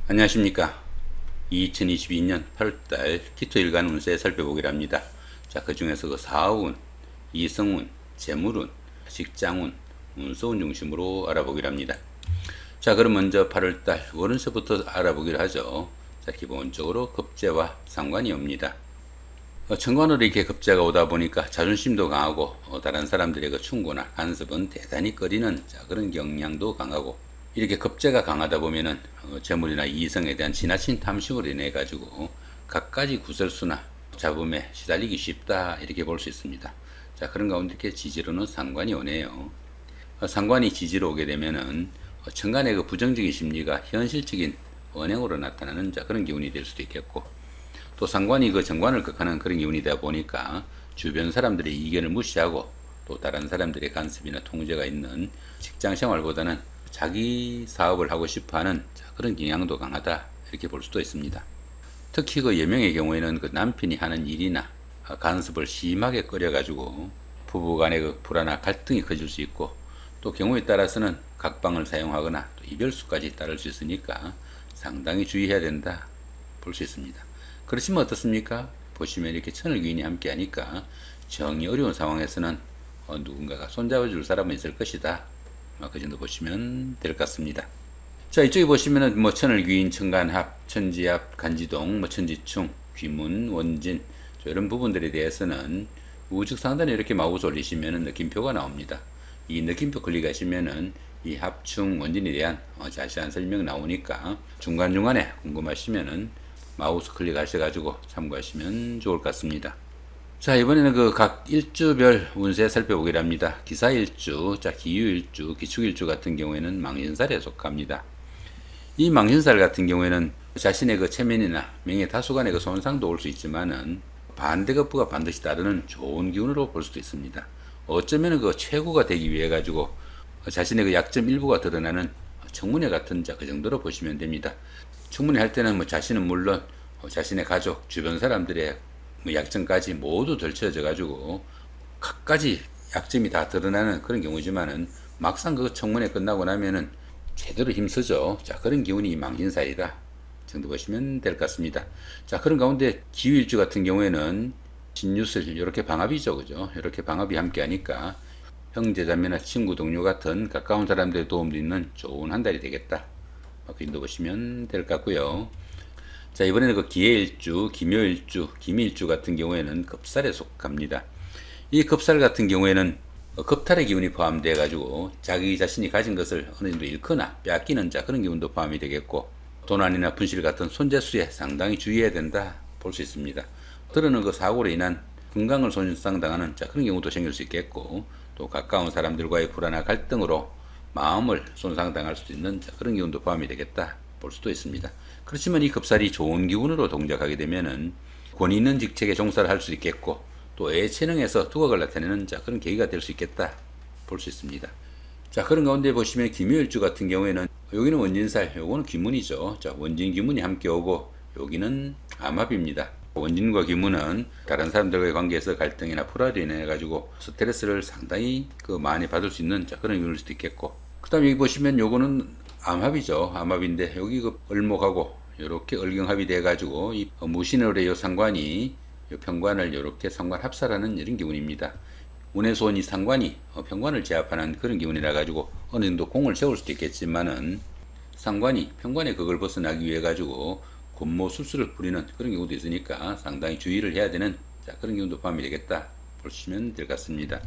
안녕하십니까. 2022년 8월달 기토일간 운세 살펴보기로 합니다. 자, 그 중에서 그 사업운, 이성운, 재물운, 직장운, 문서운 중심으로 알아보기로 합니다. 자, 그럼 먼저 8월달 월운세부터 알아보기로 하죠. 자, 기본적으로 급제와 상관이 옵니다. 천관으로 이렇게 급제가 오다 보니까 자존심도 강하고 다른 사람들의 그 충고나 간섭은 대단히 꺼리는 그런 경향도 강하고, 이렇게 급제가 강하다 보면은 재물이나 이성에 대한 지나친 탐심으로 인해 가지고 갖가지 구설수나 잡음에 시달리기 쉽다, 이렇게 볼 수 있습니다. 자, 그런 가운데 이렇게 지지로는 상관이 오네요. 상관이 지지로 오게 되면은 천간의 그 부정적인 심리가 현실적인 언행으로 나타나는 그런 기운이 될 수도 있겠고, 또 상관이 그 정관을 극하는 그런 기운이 되다 보니까 주변 사람들의 의견을 무시하고 또 다른 사람들의 간섭이나 통제가 있는 직장 생활보다는 자기 사업을 하고 싶어하는 그런 경향도 강하다, 이렇게 볼 수도 있습니다. 특히 그 여명의 경우에는 그 남편이 하는 일이나 간섭을 심하게 꺼려가지고 부부간의 그 불화나 갈등이 커질 수 있고, 또 경우에 따라서는 각방을 사용하거나 또 이별수까지 따를 수 있으니까 상당히 주의해야 된다, 볼 수 있습니다. 그렇지만 어떻습니까? 보시면 이렇게 천을귀인이 함께 하니까 정이 어려운 상황에서는 누군가가 손잡아줄 사람은 있을 것이다, 그 정도 보시면 될 것 같습니다. 자, 이쪽에 보시면은 천을귀인, 천간합, 천지합, 간지동, 천지충, 귀문, 원진, 이런 부분들에 대해서는 우측 상단에 이렇게 마우스 올리시면은 느낌표가 나옵니다. 이 느낌표 클릭하시면은 이 합충, 원진에 대한 자세한 설명 나오니까 중간중간에 궁금하시면은 마우스 클릭하셔가지고 참고하시면 좋을 것 같습니다. 자, 이번에는 그 각 일주별 운세 살펴보기로 합니다. 기사일주, 기유일주, 기축일주 같은 경우에는 망신살에 속합니다. 이 망신살 같은 경우에는 자신의 그 체면이나 명예 다수간의 그 손상도 올 수 있지만은 반대급부가 반드시 따르는 좋은 기운으로 볼 수도 있습니다. 어쩌면 그 최고가 되기 위해 가지고 자신의 그 약점 일부가 드러나는 청문회 같은 그 정도로 보시면 됩니다. 청문회 할 때는 자신은 물론 자신의 가족, 주변 사람들의 약점까지 모두 덜쳐져 가지고 각가지 약점이 다 드러나는 그런 경우지만은 막상 그 청문회 끝나고 나면은 제대로 힘쓰죠. 자, 그런 기운이 망신살이다 정도 보시면 될 것 같습니다. 자, 그런 가운데 기후일주 같은 경우에는 신유술, 이렇게 방합이죠, 그죠? 이렇게 방합이 함께 하니까 형제자매나 친구, 동료 같은 가까운 사람들의 도움도 있는 좋은 한 달이 되겠다, 그 정도 보시면 될 것 같고요. 자, 이번에는 그 기해일주, 기묘일주, 기미일주 같은 경우에는 급살에 속합니다. 이 급살 같은 경우에는 급탈의 기운이 포함되어 가지고 자기 자신이 가진 것을 어느 정도 잃거나 빼앗기는 그런 기운도 포함이 되겠고, 도난이나 분실 같은 손재수에 상당히 주의해야 된다, 볼 수 있습니다. 들어는 그 사고로 인한 건강을 손상당하는 그런 경우도 생길 수 있겠고, 또 가까운 사람들과의 불화나 갈등으로 마음을 손상당할 수도 있는 그런 기운도 포함이 되겠다, 볼 수도 있습니다. 그렇지만 이 급살이 좋은 기운으로 동작하게 되면은 권위 있는 직책에 종사를 할 수 있겠고, 또 애체능에서 두각을 나타내는 그런 계기가 될 수 있겠다, 볼 수 있습니다. 자, 그런 가운데 보시면 기묘일주 같은 경우에는 여기는 원진살, 요거는 귀문이죠. 자, 원진 귀문이 함께 오고 여기는 암합입니다. 원진과 귀문은 다른 사람들과의 관계에서 갈등이나 불화로 인해 가지고 스트레스를 상당히 많이 받을 수 있는 그런 이유일 수도 있겠고, 그 다음에 여기 보시면 요거는 암합이죠. 암합인데 여기 을목하고 이렇게 을경합이 돼 가지고 이 무신월의 요 상관이 요 편관을 이렇게 상관 합사라는 이런 기운입니다. 운에서 온 이 상관이 편관을 제압하는 그런 기운이라 가지고 어느 정도 공을 세울 수도 있겠지만은 상관이 편관의 극을 벗어나기 위해 가지고 곤모술수를 부리는 그런 경우도 있으니까 상당히 주의를 해야 되는 그런 경우도 포함이 되겠다, 보시면 될 것 같습니다.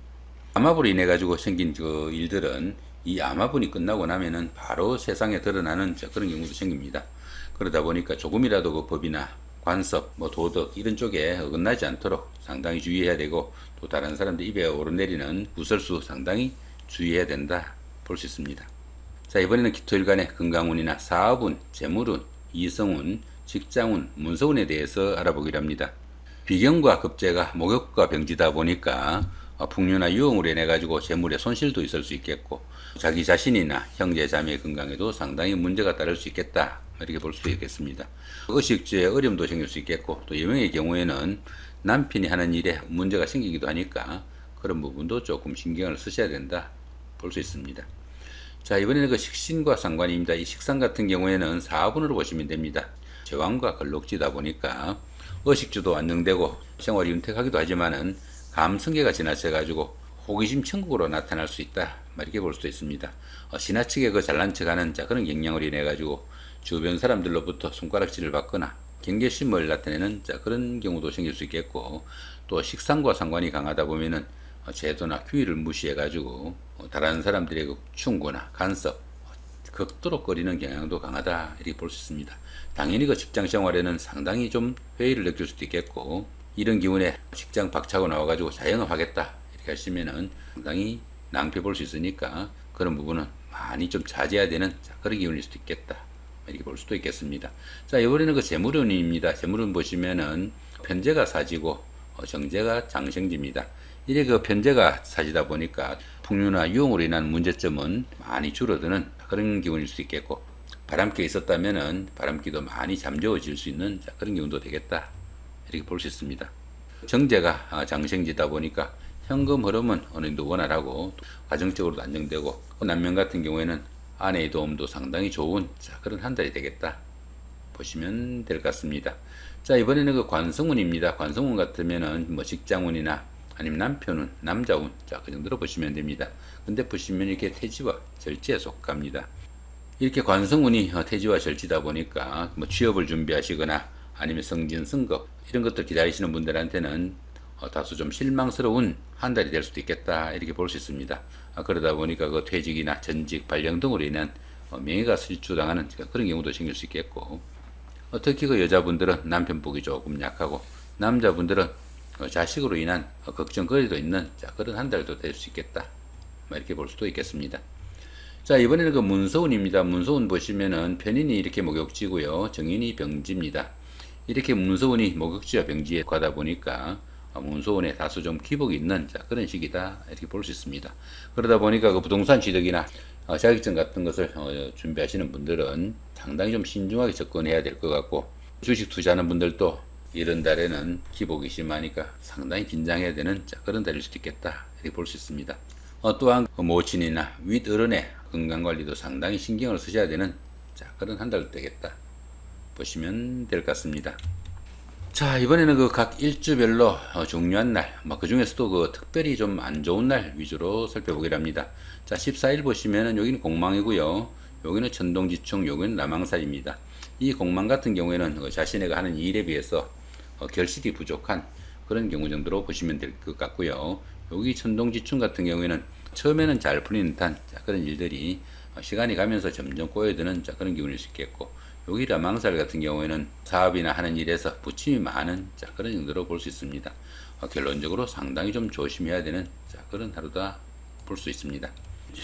암합으로 인해 가지고 생긴 그 일들은 이 암화분이 끝나고 나면은 바로 세상에 드러나는 그런 경우도 생깁니다. 그러다 보니까 조금이라도 그 법이나 관습, 도덕 이런 쪽에 어긋나지 않도록 상당히 주의해야 되고, 또 다른 사람들 입에 오르내리는 구설수 상당히 주의해야 된다, 볼 수 있습니다. 자, 이번에는 기토일간의 건강운이나 사업운, 재물운, 이성운, 직장운, 문서운에 대해서 알아보기로 합니다. 비경과 급제가 목욕과 병지다 보니까 풍류나 유흥으로 인해 가지고 재물에 손실도 있을 수 있겠고, 자기 자신이나 형제 자매의 건강에도 상당히 문제가 따를 수 있겠다, 이렇게 볼 수 있겠습니다. 의식주에 어려움도 생길 수 있겠고, 또 여명의 경우에는 남편이 하는 일에 문제가 생기기도 하니까 그런 부분도 조금 신경을 쓰셔야 된다, 볼 수 있습니다. 자, 이번에는 그 식신과 상관입니다. 이 식상 같은 경우에는 4분으로 보시면 됩니다. 제왕과 걸록지다 보니까 의식주도 안정되고 생활이 윤택하기도 하지만은 감성계가 지나쳐가지고 호기심 천국으로 나타날 수 있다, 이렇게 볼 수도 있습니다. 지나치게 그 잘난 척하는 그런 경향으로 인해 가지고 주변 사람들로부터 손가락질을 받거나 경계심을 나타내는 그런 경우도 생길 수 있겠고, 또 식상과 상관이 강하다 보면은 제도나 규율을 무시해 가지고 다른 사람들의 그 충고나 간섭, 극도로 꺼리는 경향도 강하다, 이렇게 볼 수 있습니다. 당연히 그 직장 생활에는 상당히 좀 회의를 느낄 수도 있겠고, 이런 기운에 직장 박차고 나와가지고 자영업 하겠다 이렇게 하시면은 상당히 낭패 볼 수 있으니까 그런 부분은 많이 좀 자제해야 되는 그런 기운일 수도 있겠다, 이렇게 볼 수도 있겠습니다. 자, 이번에는 그 재물운입니다. 재물운 보시면은 편제가 사지고 정제가 장생지입니다. 이래 그 편제가 사지다 보니까 풍류나 유흥으로 인한 문제점은 많이 줄어드는 그런 기운일 수 있겠고, 바람기가 있었다면은 바람기도 많이 잠재워질 수 있는 그런 기운도 되겠다, 이렇게 볼 수 있습니다. 정제가 장생지다 보니까 현금 흐름은 어느 정도 원활하고 가정적으로도 안정되고, 남편 같은 경우에는 아내의 도움도 상당히 좋은 그런 한 달이 되겠다 보시면 될 것 같습니다. 자, 이번에는 그 관성운입니다. 관성운 같으면은 뭐 직장운이나 아니면 남편운, 남자운, 그 정도로 보시면 됩니다. 근데 보시면 이렇게 태지와 절지에 속합니다. 이렇게 관성운이 태지와 절지다 보니까 뭐 취업을 준비하시거나 아니면 승진, 승급 이런 것들 기다리시는 분들한테는 다소 좀 실망스러운 한 달이 될 수도 있겠다, 이렇게 볼 수 있습니다. 그러다 보니까 그 퇴직이나 전직, 발령 등으로 인한 명예가 실추당하는 그런 경우도 생길 수 있겠고, 특히 그 여자분들은 남편복이 조금 약하고, 남자분들은 자식으로 인한 걱정거리도 있는 그런 한 달도 될 수 있겠다, 이렇게 볼 수도 있겠습니다. 자, 이번에는 그 문서운입니다. 문서운 보시면은 편인이 이렇게 목욕지고요, 정인이 병지입니다. 이렇게 문서운이 목욕지와 병지에 가다 보니까 문서운에 다소 좀 기복이 있는 그런 시기다, 이렇게 볼 수 있습니다. 그러다 보니까 그 부동산 취득이나 자격증 같은 것을 준비하시는 분들은 상당히 좀 신중하게 접근해야 될 것 같고, 주식 투자하는 분들도 이런 달에는 기복이 심하니까 상당히 긴장해야 되는 그런 달일 수도 있겠다, 이렇게 볼 수 있습니다. 또한 모친이나 윗어른의 건강관리도 상당히 신경을 쓰셔야 되는 그런 한 달 되겠다 보시면 될 것 같습니다. 자, 이번에는 그 각 일주별로 중요한 날, 그 중에서도 그 특별히 좀 안 좋은 날 위주로 살펴보기로 합니다. 자, 14일 보시면은 여기는 공망이고요, 여기는 천동지충, 여기는 남항살입니다. 이 공망 같은 경우에는 자신의 하는 일에 비해서 결실이 부족한 그런 경우 정도로 보시면 될 것 같고요. 여기 천동지충 같은 경우에는 처음에는 잘 풀리는 듯한 그런 일들이 시간이 가면서 점점 꼬여드는 그런 기운일 수 있겠고, 여기 남항살 같은 경우에는 사업이나 하는 일에서 부침이 많은 그런 정도로 볼 수 있습니다. 결론적으로 상당히 좀 조심해야 되는 그런 하루다 볼 수 있습니다.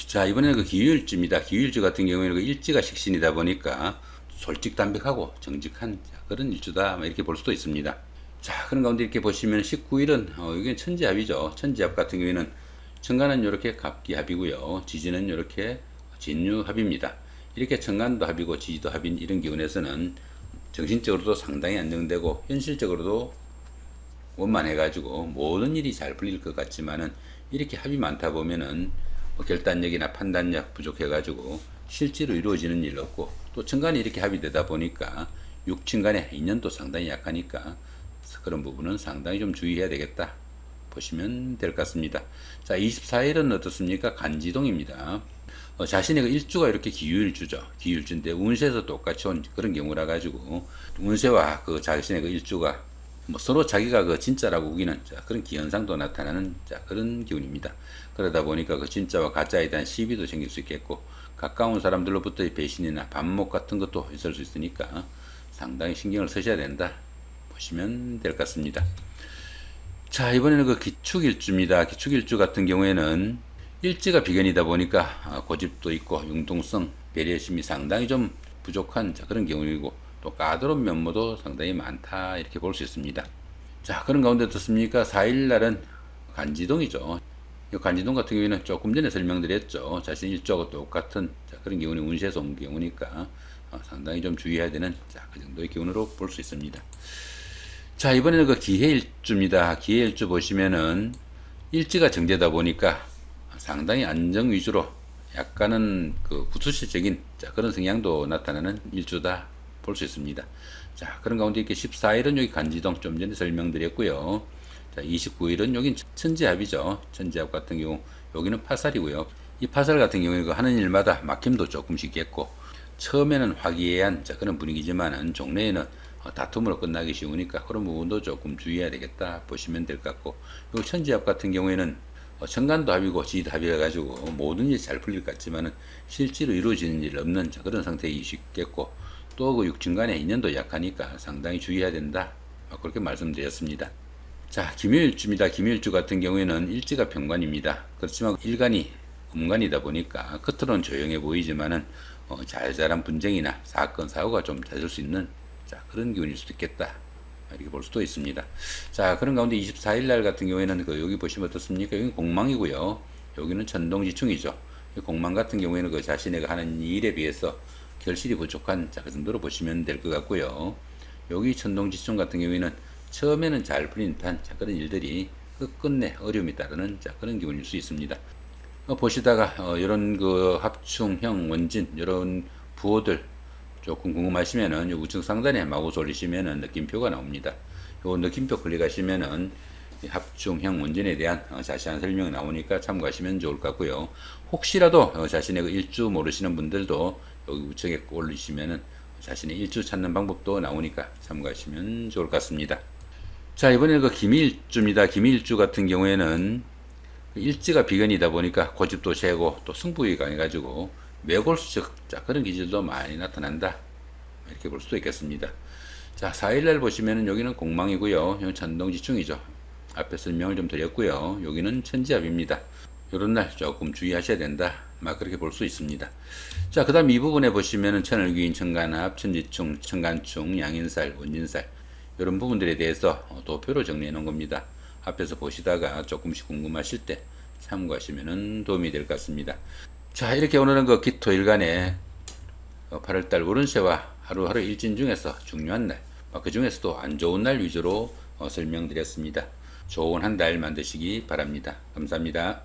자, 이번에는 그 기유일주입니다. 기유일주 같은 경우에는 그 일지가 식신이다 보니까 솔직담백하고 정직한 그런 일주다, 이렇게 볼 수도 있습니다. 자, 그런 가운데 이렇게 보시면 19일은 여기는 천지합이죠. 천지합 같은 경우에는 천간은 이렇게 갑기합이고요, 지지는 이렇게 진유합입니다. 이렇게 천간도 합이고 지지도 합인 이런 기운에서는 정신적으로도 상당히 안정되고 현실적으로도 원만해가지고 모든 일이 잘 풀릴 것 같지만은, 이렇게 합이 많다 보면은 결단력이나 판단력 부족해가지고 실제로 이루어지는 일 없고, 또 천간이 이렇게 합이 되다 보니까 육친간의 인연도 상당히 약하니까 그런 부분은 상당히 좀 주의해야 되겠다 보시면 될 것 같습니다. 자, 24일은 어떻습니까? 간지동입니다. 자신의 그 일주가 이렇게 기유일주죠. 기유일주인데 운세에서 똑같이 온 그런 경우라 가지고 운세와 그 자신의 그 일주가 서로 자기가 그 진짜라고 우기는 그런 기현상도 나타나는 그런 기운입니다. 그러다 보니까 그 진짜와 가짜에 대한 시비도 생길 수 있겠고, 가까운 사람들로부터의 배신이나 반목 같은 것도 있을 수 있으니까 상당히 신경을 쓰셔야 된다 보시면 될 것 같습니다. 자, 이번에는 그 기축일주입니다. 기축일주 같은 경우에는 일지가 비견이다 보니까 고집도 있고 융통성, 배려심이 상당히 좀 부족한 그런 경우이고, 또 까다로운 면모도 상당히 많다, 이렇게 볼 수 있습니다. 자, 그런 가운데 어떻습니까? 4일날은 간지동이죠. 이 간지동 같은 경우에는 조금 전에 설명드렸죠. 자신 일주하고 똑같은 그런 기운이 운세에서 온 경우니까 상당히 좀 주의해야 되는 그 정도의 기운으로 볼 수 있습니다. 자, 이번에는 그 기해일주입니다. 기해일주 보시면은 일지가 정제다 보니까 상당히 안정 위주로 약간은 그 구수시적인 그런 성향도 나타나는 일주다 볼 수 있습니다. 자, 그런 가운데 이렇게 14일은 여기 간지동 좀 전에 설명드렸고요. 자, 29일은 여긴 천지합이죠. 천지합 같은 경우 여기는 파살이고요. 이 파살 같은 경우에 그 하는 일마다 막힘도 조금씩 있겠고, 처음에는 화기애애한 그런 분위기지만은 종래에는 다툼으로 끝나기 쉬우니까 그런 부분도 조금 주의해야 되겠다 보시면 될 것 같고, 요 천지합 같은 경우에는 천간도 합이고 지도 합이라 가지고 모든 일이 잘 풀릴 것 같지만은 실제로 이루어지는 일 없는 그런 상태이기 쉽겠고, 또 그 육친간의 인연도 약하니까 상당히 주의해야 된다, 그렇게 말씀드렸습니다. 자, 김요일주입니다. 김요일주 같은 경우에는 일지가 병관입니다. 그렇지만 일간이 음간이다 보니까 겉으로는 조용해 보이지만은 잘잘한 분쟁이나 사건 사고가 좀 잦을 수 있는 그런 기운일 수도 있겠다, 이렇게 볼 수도 있습니다. 자, 그런 가운데 24일 날 같은 경우에는 여기 보시면 어떻습니까? 여기 공망이고요. 여기는 천동지충이죠. 공망 같은 경우에는 그 자신의 하는 일에 비해서 결실이 부족한 그 정도로 보시면 될 것 같고요. 여기 천동지충 같은 경우에는 처음에는 잘 풀린 듯한 그런 일들이 끝내 어려움이 따르는 그런 기운일 수 있습니다. 보시다가 이런 그 합충형 원진 이런 부호들 조금 궁금하시면은 요 우측 상단에 마우스 올리시면은 느낌표가 나옵니다. 요 느낌표 클릭하시면은 합충형 원진에 대한 자세한 설명이 나오니까 참고하시면 좋을 것 같고요. 혹시라도 자신의 그 일주 모르시는 분들도 여기 우측에 올리시면은 자신의 일주 찾는 방법도 나오니까 참고하시면 좋을 것 같습니다. 자, 이번에 그 김일주입니다. 김일주 같은 경우에는 일지가 비견이다 보니까 고집도 세고 또 승부욕이 강해가지고 매골수적 그런 기질도 많이 나타난다, 이렇게 볼 수도 있겠습니다. 자, 4일날 보시면은 여기는 공망이고요. 여기 천동지충이죠. 앞에 설명을 좀 드렸고요. 여기는 천지합입니다. 요런 날 조금 주의하셔야 된다, 그렇게 볼 수 있습니다. 자, 그 다음 이 부분에 보시면은 천을귀인, 천간합, 천지충, 천간충, 양인살, 원진살 이런 부분들에 대해서 도표로 정리해 놓은 겁니다. 앞에서 보시다가 조금씩 궁금하실 때 참고하시면 도움이 될 것 같습니다. 자, 이렇게 오늘은 그 기토일간의 8월달 월운세와 하루하루 일진 중에서 중요한 날, 그 중에서도 안 좋은 날 위주로 설명드렸습니다. 좋은 한 달 만드시기 바랍니다. 감사합니다.